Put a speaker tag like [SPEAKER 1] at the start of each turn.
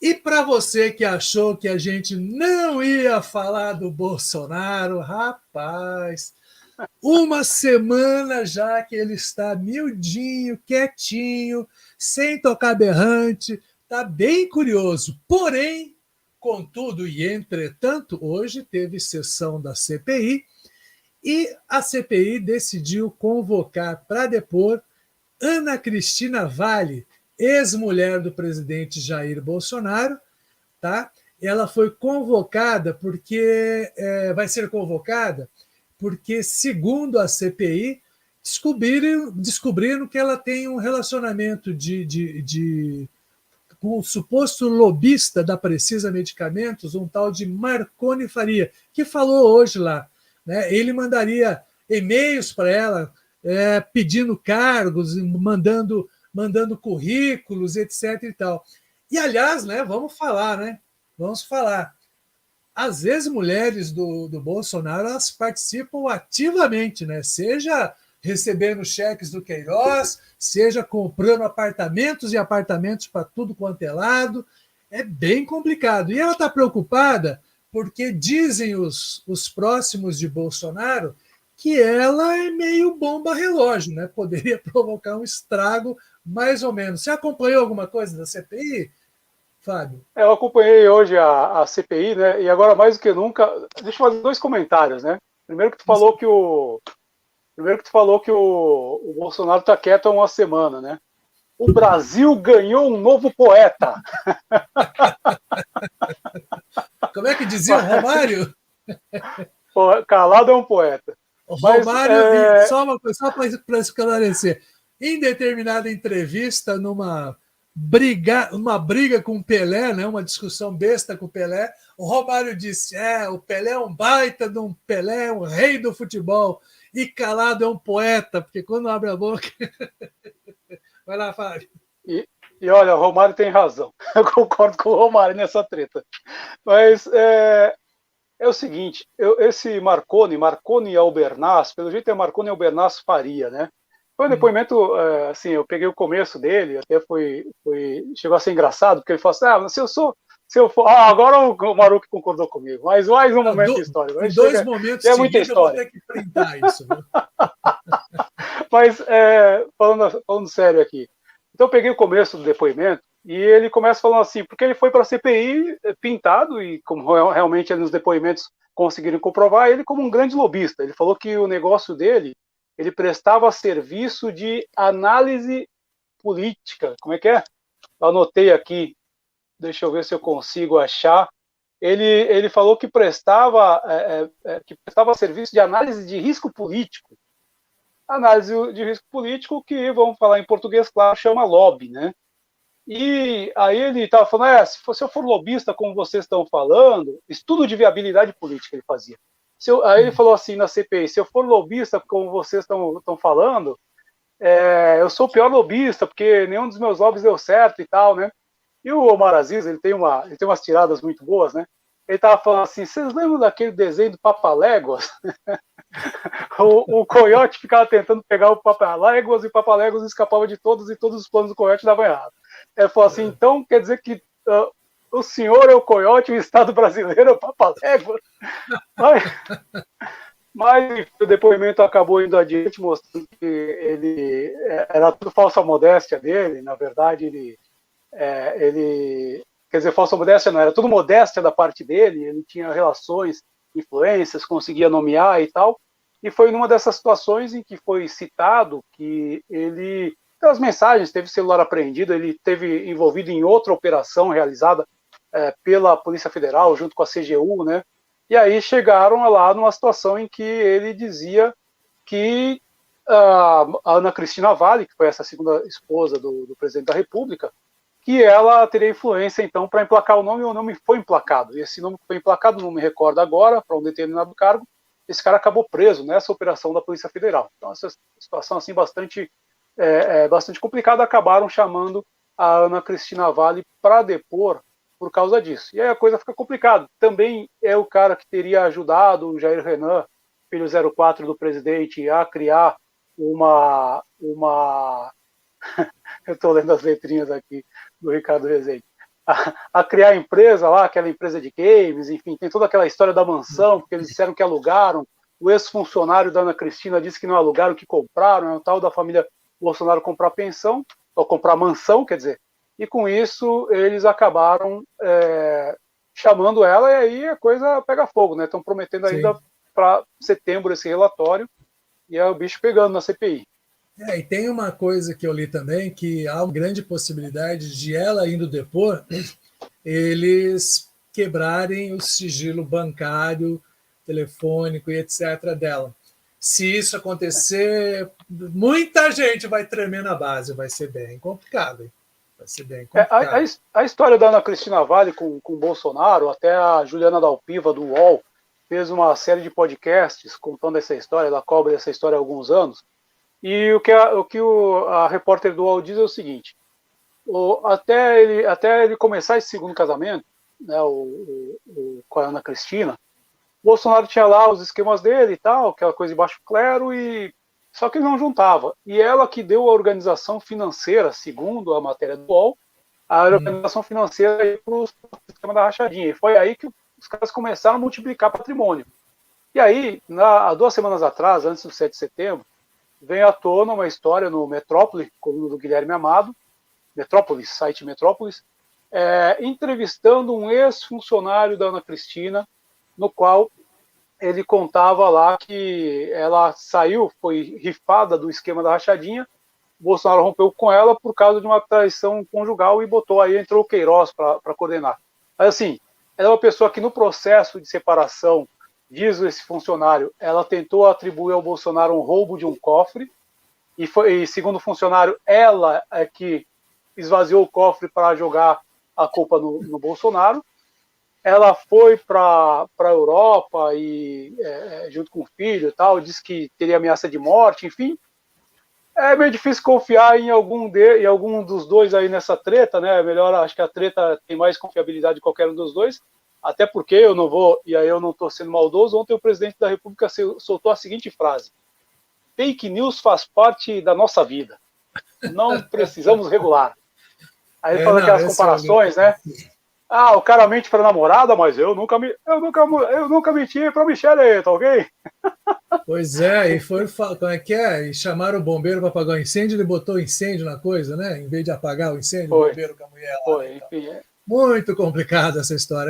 [SPEAKER 1] E para você que achou que a gente não ia falar do Bolsonaro, rapaz, uma semana já que ele está miudinho, quietinho, sem tocar berrante, está bem curioso. Porém, contudo e entretanto, hoje teve sessão da CPI e a CPI decidiu convocar para depor Ana Cristina Vale, ex-mulher do presidente Jair Bolsonaro, tá? Ela foi convocada porque vai ser convocada porque, segundo a CPI, descobriram que ela tem um relacionamento com o suposto lobista da Precisa Medicamentos, um tal de Marconi Faria, que falou hoje lá. Né? Ele mandaria e-mails para ela pedindo cargos, mandando currículos, etc. E tal. E, aliás, né, vamos falar, né? Vamos falar. Às vezes, mulheres do Bolsonaro elas participam ativamente, né? Seja recebendo cheques do Queiroz, seja comprando apartamentos e apartamentos para tudo quanto é lado. É bem complicado. E ela está preocupada porque dizem os próximos de Bolsonaro que ela é meio bomba relógio, né? Poderia provocar um estrago, mais ou menos. Você acompanhou alguma coisa da CPI, Fábio?
[SPEAKER 2] Eu acompanhei hoje a CPI, né? E agora mais do que nunca, deixa eu fazer dois comentários, né? Primeiro que tu falou que o Bolsonaro está quieto há uma semana, né? O Brasil ganhou um novo poeta.
[SPEAKER 1] Como é que dizia o Romário?
[SPEAKER 2] Calado é um poeta.
[SPEAKER 1] O
[SPEAKER 2] Mas
[SPEAKER 1] Romário, só uma coisa, só para esclarecer, em determinada entrevista, uma briga com o Pelé, né, uma discussão besta com o Pelé, o Romário disse: o Pelé é um baita de um Pelé, é um rei do futebol, e calado é um poeta, porque quando abre a boca. Vai lá, Fábio.
[SPEAKER 2] E olha, o Romário tem razão. Eu concordo com o Romário nessa treta. Mas é o seguinte, esse Marconi Albernaz, pelo jeito é Marconi Albernaz Faria, né? Foi um depoimento, assim, eu peguei o começo dele, até chegou a ser engraçado, porque ele falou assim, se eu for, agora o Maruque concordou comigo, mas mais um momento histórico.
[SPEAKER 1] Em dois momentos
[SPEAKER 2] É muita
[SPEAKER 1] seguidos eu vou
[SPEAKER 2] história.
[SPEAKER 1] ter que printar isso. Viu?
[SPEAKER 2] Mas, falando sério aqui, então eu peguei o começo do depoimento e ele começa falando assim, porque ele foi para a CPI pintado e como realmente nos depoimentos conseguiram comprovar, ele como um grande lobista. Ele falou que o negócio dele, ele prestava serviço de análise política. Como é que é? Eu anotei aqui, deixa eu ver se eu consigo achar. Ele falou que prestava serviço de análise de risco político. Análise de risco político que, vamos falar em português, claro, chama lobby, né? E aí ele estava falando, se eu for lobista, como vocês estão falando, estudo de viabilidade política ele fazia. Aí ele falou assim na CPI, se eu for lobista, como vocês estão falando, eu sou o pior lobista, porque nenhum dos meus lobbies deu certo e tal, né? E o Omar Aziz, ele tem umas tiradas muito boas, né? Ele estava falando assim, vocês lembram daquele desenho do Papaléguas? o Coyote ficava tentando pegar o Papaléguas e o Papaléguas escapava de todos e todos os planos do Coyote davam errado. Ele falou assim, então quer dizer que o senhor é o Coyote e o Estado brasileiro é o Papaléguas? Mas o depoimento acabou indo adiante, mostrando que ele era tudo falsa modéstia dele, na verdade ele quer dizer, falsa modéstia não, era tudo modéstia da parte dele, ele tinha relações, influências, conseguia nomear e tal, e foi numa dessas situações em que foi citado que ele, pelas mensagens, teve celular apreendido, ele teve envolvido em outra operação realizada pela Polícia Federal, junto com a CGU, né, e aí chegaram lá numa situação em que ele dizia que a Ana Cristina Vale, que foi essa segunda esposa do presidente da República, que ela teria influência, então, para emplacar o nome foi emplacado. E esse nome que foi emplacado, não me recordo agora, para um determinado cargo, esse cara acabou preso nessa operação da Polícia Federal. Então, essa situação assim, bastante complicada, acabaram chamando a Ana Cristina Vale para depor por causa disso. E aí a coisa fica complicada. Também é o cara que teria ajudado o Jair Renan, filho 04 do presidente, a criar uma eu estou lendo as letrinhas aqui do Ricardo Rezende, a criar a empresa lá, aquela empresa de games, enfim, tem toda aquela história da mansão, porque eles disseram que alugaram, o ex-funcionário da Ana Cristina disse que não alugaram, que compraram, é o tal da família Bolsonaro comprar pensão, ou comprar mansão, quer dizer, e com isso eles acabaram chamando ela, e aí a coisa pega fogo, né? Estão prometendo ainda para setembro esse relatório, e é o bicho pegando na CPI.
[SPEAKER 1] E tem uma coisa que eu li também, que há uma grande possibilidade de ela indo depor, eles quebrarem o sigilo bancário, telefônico e etc. dela. Se isso acontecer, muita gente vai tremer na base, vai ser bem complicado. Hein? Vai ser bem complicado.
[SPEAKER 2] A história da Ana Cristina Vale com o Bolsonaro, até a Juliana Dalpiva, do UOL, fez uma série de podcasts contando essa história, ela cobre essa história há alguns anos, e o que a repórter do UOL diz é o seguinte, até ele começar esse segundo casamento, né, com a Ana Cristina, o Bolsonaro tinha lá os esquemas dele e tal, aquela coisa de baixo clero, só que ele não juntava. E ela que deu a organização financeira, segundo a matéria do UOL, a organização financeira para o esquema da rachadinha. E foi aí que os caras começaram a multiplicar patrimônio. E aí, há 2 semanas atrás, antes do 7 de setembro, veio à tona uma história no Metrópole, coluna do Guilherme Amado, Metrópolis, site Metrópolis, entrevistando um ex-funcionário da Ana Cristina, no qual ele contava lá que ela saiu, foi rifada do esquema da rachadinha, o Bolsonaro rompeu com ela por causa de uma traição conjugal e entrou o Queiroz para coordenar. Mas assim, ela é uma pessoa que no processo de separação, diz esse funcionário, ela tentou atribuir ao Bolsonaro um roubo de um cofre, e segundo o funcionário, ela é que esvaziou o cofre para jogar a culpa no Bolsonaro. Ela foi para a Europa e junto com o filho e tal, disse que teria ameaça de morte, enfim. É meio difícil confiar em algum dos dois aí nessa treta, né? Melhor, acho que a treta tem mais confiabilidade de qualquer um dos dois. Até porque eu não vou, e aí eu não estou sendo maldoso, ontem o presidente da República soltou a seguinte frase: fake news faz parte da nossa vida. Não precisamos regular. Aí ele fala aquelas comparações, né? O cara mente para namorada, mas eu nunca menti para Michelle, tá ok?
[SPEAKER 1] Pois é, e foi, como é que é? E chamaram o bombeiro para apagar o incêndio, ele botou incêndio na coisa, né? Em vez de apagar o incêndio, o bombeiro com a mulher lá.
[SPEAKER 2] Foi, enfim.
[SPEAKER 1] Muito complicada essa história.